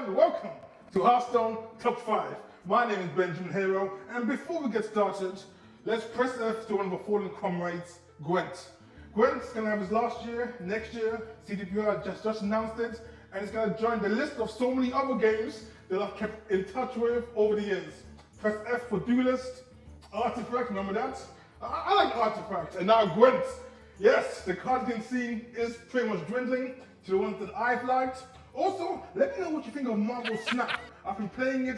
and welcome to Hearthstone Top 5. My name is Benjamin Hero, and before we get started, let's press F to one of our fallen comrades, Gwent. Gwent's gonna have his last year, next year. CDPR just announced it, and he's gonna join the list of so many other games that I've kept in touch with over the years. Press F for Duelist, Artifact, remember that? I like Artifact, and now Gwent. Yes, the card game scene is pretty much dwindling to the ones that I've liked. Also, let me know what you think of Marvel Snap. I've been playing it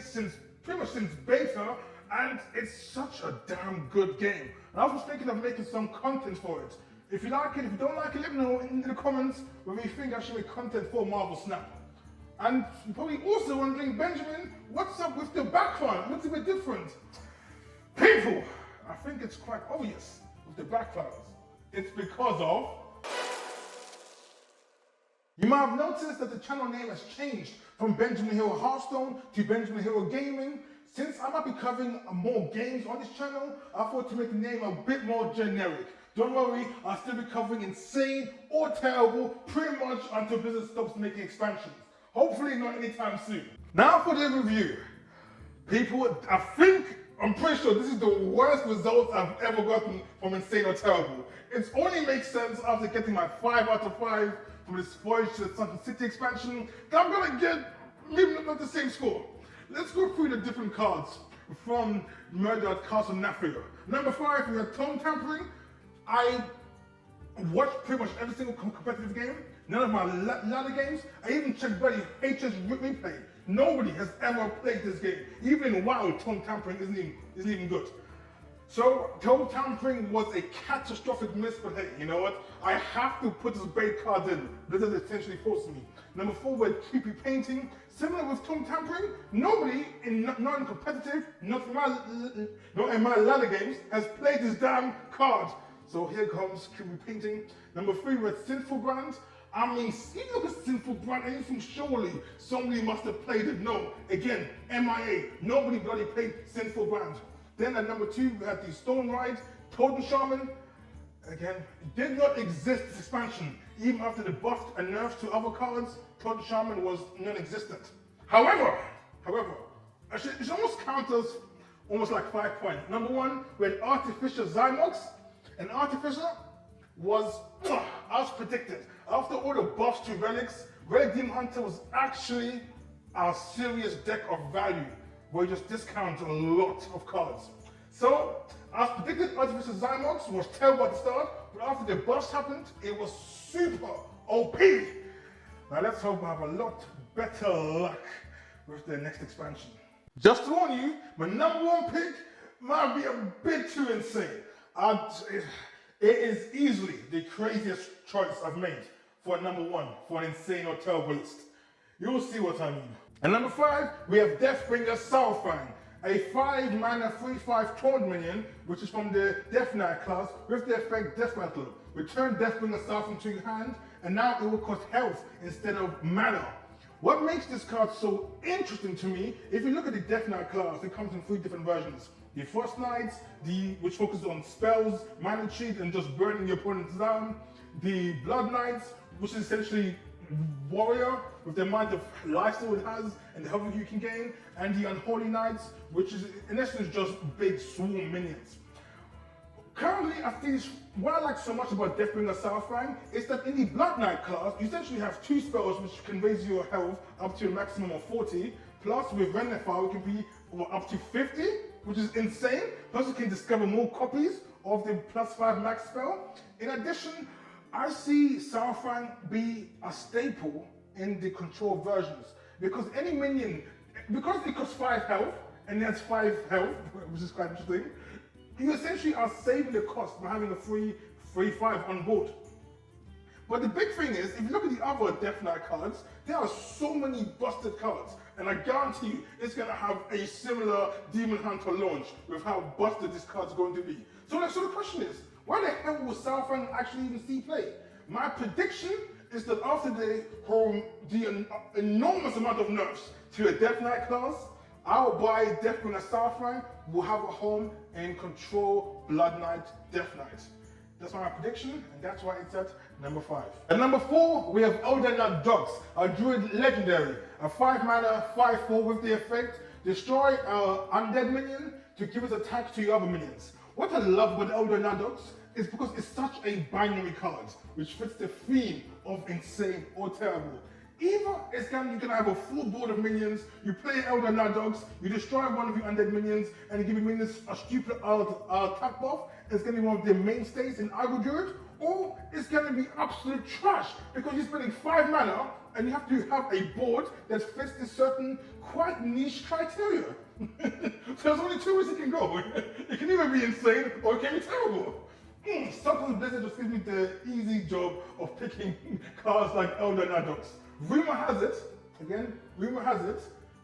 pretty much since beta, and it's such a damn good game. And I was thinking of making some content for it. If you like it, if you don't like it, let me know in the comments whether you think I should make content for Marvel Snap. And you're probably also wondering, Benjamin, what's up with the background? It looks a bit different. People, I think it's quite obvious with the backgrounds. It's because of... You might have noticed that the channel name has changed from Benjamin Hero Hearthstone to Benjamin Hero Gaming. Since I might be covering more games on this channel, I thought to make the name a bit more generic. Don't worry, I'll still be covering insane or terrible pretty much until Blizzard stops making expansions. Hopefully not anytime soon. Now for the review. People, I'm pretty sure this is the worst results I've ever gotten from Insane or Terrible. It only makes sense after getting my 5 out of 5 from the Voyage to the Sunken City expansion that I'm gonna get maybe not the same score. Let's go through the different cards from Murder at Castle Nafia. Number 5, we have Tone Tampering. I watched pretty much every single competitive game, none of my ladder games. I even checked Buddy HS replay. Nobody has ever played this game. Even in WoW, Tone Tampering isn't even good. So, Tone Tampering was a catastrophic miss, but hey, you know what? I have to put this bait card in. Blizzard essentially forced me. Number 4, we're Creepy Painting. Similar with Tone Tampering, nobody, not in competitive, not in my ladder games, has played this damn card. So here comes Creepy Painting. Number 3, we're Sinful Brand. I mean, you look at Sinful Brand and you think surely somebody must have played it. No, again, MIA. Nobody bloody played Sinful Brand. Then at number 2, we had the Stone Ride, Totem Shaman. Again, it did not exist this expansion. Even after the buffed and nerfed to other cards, Totem Shaman was non-existent. However, it almost counts as almost like 5 points. Number 1, we had Artificial Zymox. And Artificial was, as predicted, after all the buffs to Relics, Relic Demon Hunter was actually a serious deck of value, where you just discount a lot of cards. So, as predicted, Artificial Zymox was terrible at the start, but after the buffs happened, it was super OP. Now let's hope I have a lot better luck with the next expansion. Just to warn you, my number 1 pick might be a bit too insane. It is easily the craziest choice I've made for a number 1 for an Insane or Terrible list. You'll see what I mean. And number 5, we have Deathbringer Saurfang, a 5-mana 3/5 taunt minion, which is from the Death Knight class with the effect Death Rattle. Return Deathbringer Saurfang to your hand, and now it will cost health instead of mana. What makes this card so interesting to me, if you look at the Death Knight class, it comes in 3 different versions. The Frost Knights, which focuses on spells, mana cheat, and just burning your opponents down. The Blood Knights, which is essentially warrior with the amount of lifesteal it has and the health you can gain. And the Unholy Knights, which is in essence just big swarm minions. Currently, I think what I like so much about Deathbringer Saurfang is that in the Blood Knight class, you essentially have 2 spells which can raise your health up to a maximum of 40. Plus, with Renify, it can be up to 50, which is insane. Plus, you can discover more copies of the +5 max spell. In addition, I see Saurfang be a staple in the control versions because any minion, because it costs 5 health and it has 5 health, which is quite interesting, you essentially are saving the cost by having a 3/5 on board. But the big thing is, if you look at the other Death Knight cards, there are so many busted cards, and I guarantee you it's going to have a similar Demon Hunter launch with how busted this card's going to be. So the question is, why the hell will Saurfang actually even see play? My prediction is that after the enormous amount of nerfs to a Death Knight class, I'll buy Deathbringer Saurfang will have a home in Control Blood Knight Death Knight. That's my prediction, and that's why it's at number 5. At number 4, we have Elder Nadox, a druid legendary, a 5 mana, 5/4 with the effect, destroy undead minion to give its attack to your other minions. What I love about Elder Nadox is because it's such a binary card, which fits the theme of insane or terrible. Either it's you can have a full board of minions, you play Elder Nadox, you destroy one of your undead minions, and you give your minions a stupid attack buff. It's going to be one of their mainstays in Aggro Druid, or it's going to be absolute trash because you're spending 5 mana and you have to have a board that fits this certain quite niche criteria. So there's only 2 ways it can go. It can either be insane or it can be terrible. Sometimes Blizzard just gives me the easy job of picking cards like Elder Nadox. Rumor has it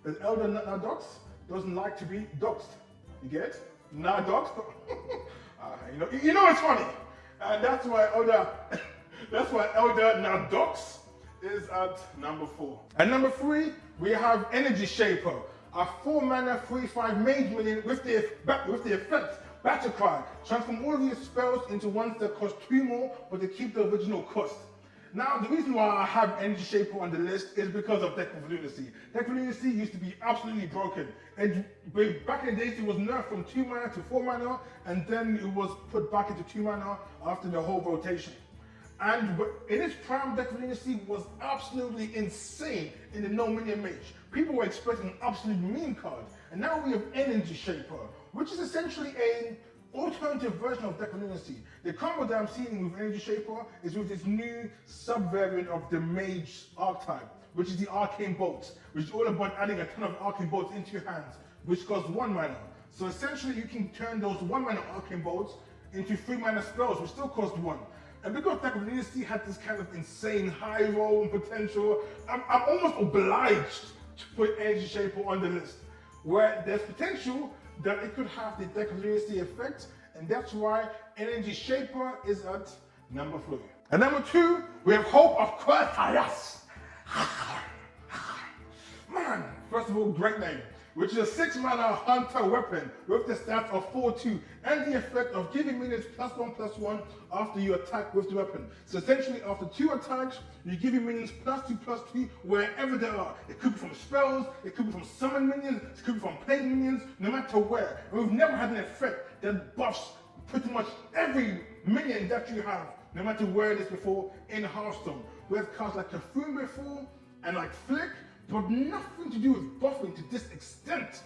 that Elder Nadox doesn't like to be doxed. You get it? Nadox. You know it's funny, and that's why Elder Nadox is at number 4. At number 3, we have Energy Shaper, a 4 mana 3/5 mage minion with the effect Battle Cry. Transform all of your spells into ones that cost 2 more, but they keep the original cost. Now, the reason why I have Energy Shaper on the list is because of Deck of Lunacy. Deck of Lunacy used to be absolutely broken. And back in the days, it was nerfed from 2 mana to 4 mana, and then it was put back into 2 mana after the whole rotation. And in its prime, Deck of Lunacy was absolutely insane in the no minion mage. People were expecting an absolute meme card. And now we have Energy Shaper, which is essentially an alternative version of Deck of Lunacy. The combo that I'm seeing with Energy Shaper is with this new sub-variant of the Mage archetype, which is the Arcane Bolts, which is all about adding a ton of Arcane Bolts into your hands, which costs 1 mana. So essentially you can turn those 1 mana Arcane Bolts into 3 mana spells, which still cost 1. And because Deck of Lunacy had this kind of insane high roll and potential, I'm almost obliged to put Energy Shaper on the list, where there's potential that it could have the Deck of Lunacy effect, and that's why Energy Shaper is at number 3. At number 2, we have Hope of Quel'Thalas. Man, first of all, great name. Which is a 6 mana hunter weapon with the stats of 4/2 and the effect of giving minions +1/+1 after you attack with the weapon. So essentially, after 2 attacks, you give your minions +2/+2 wherever they are. It could be from spells, it could be from summon minions, it could be from plague minions, no matter where. And we've never had an effect that buffs pretty much every minion that you have, no matter where it is before in Hearthstone. We have cards like Typhoon before and like Flick, but nothing to do with buffing to this extent,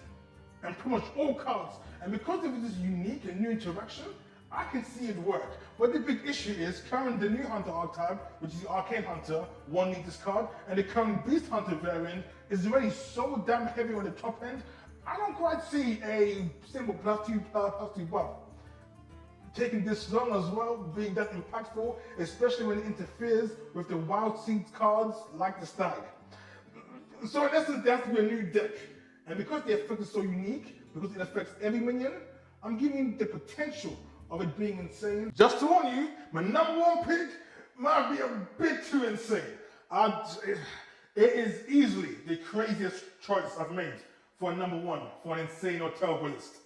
and pretty much all cards. And because of this unique and new interaction, I can see it work. But the big issue is current the new Hunter archetype, which is the Arcane Hunter, won't need this card, and the current Beast Hunter variant is already so damn heavy on the top end, I don't quite see a simple +2/+2 buff taking this long as well, being that impactful, especially when it interferes with the Wild Seed cards like the Stag. So in essence, there has to be a new deck. And because the effect is so unique, because it affects every minion, I'm giving the potential of it being insane. Just to warn you, my number 1 pick might be a bit too insane. It is easily the craziest choice I've made for a number 1 for an insane or terrible list.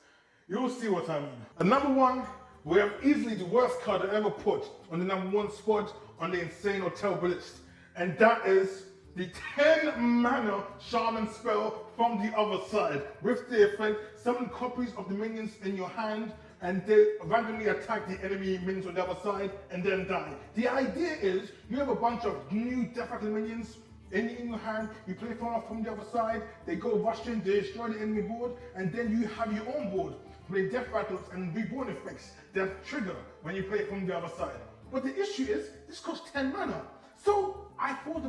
You'll see what I mean. At number 1, we have easily the worst card I ever put on the number 1 spot on the insane or terrible list. And that is the 10 mana shaman spell from the other side. With the effect, summon copies of the minions in your hand and they randomly attack the enemy minions on the other side and then die. The idea is you have a bunch of new Death Rattle minions in your hand, you play from the other side, they go rush in, they destroy the enemy board, and then you have your own board with Death Rattles and Reborn effects that trigger when you play from the other side. But the issue is, this costs 10 mana. So I thought,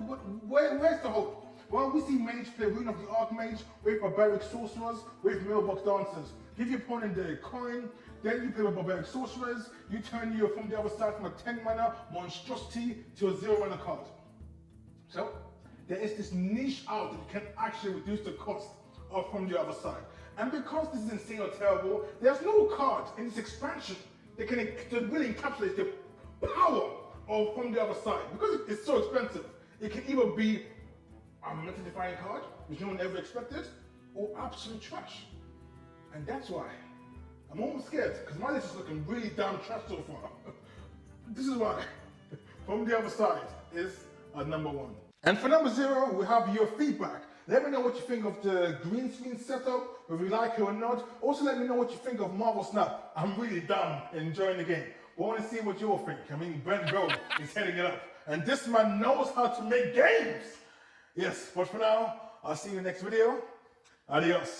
where's the hope? Well, we see Mage play Rune of the Archmage with Barbaric Sorcerers with Mailbox Dancers. Give your opponent the coin, then you play with Barbaric Sorcerers, you turn your from the other side from a 10 mana monstrosity to a 0 mana card. So there is this niche out that you can actually reduce the cost of from the other side. And because this is insane or terrible, there's no card in this expansion that really encapsulates the power of from the other side. Because it's so expensive, it can either be a meta-defining card, which no one ever expected, or absolute trash. And that's why I'm almost scared, because my list is looking really damn trash so far. This is why. From the other side is a number 1. And for number 0, we have your feedback. Let me know what you think of the green screen setup, whether you like it or not. Also let me know what you think of Marvel Snap. I'm really dumb enjoying the game. But I want to see what you all think. I mean, Brent Bro is heading it up. And this man knows how to make games. Yes, but for now, I'll see you in the next video. Adios.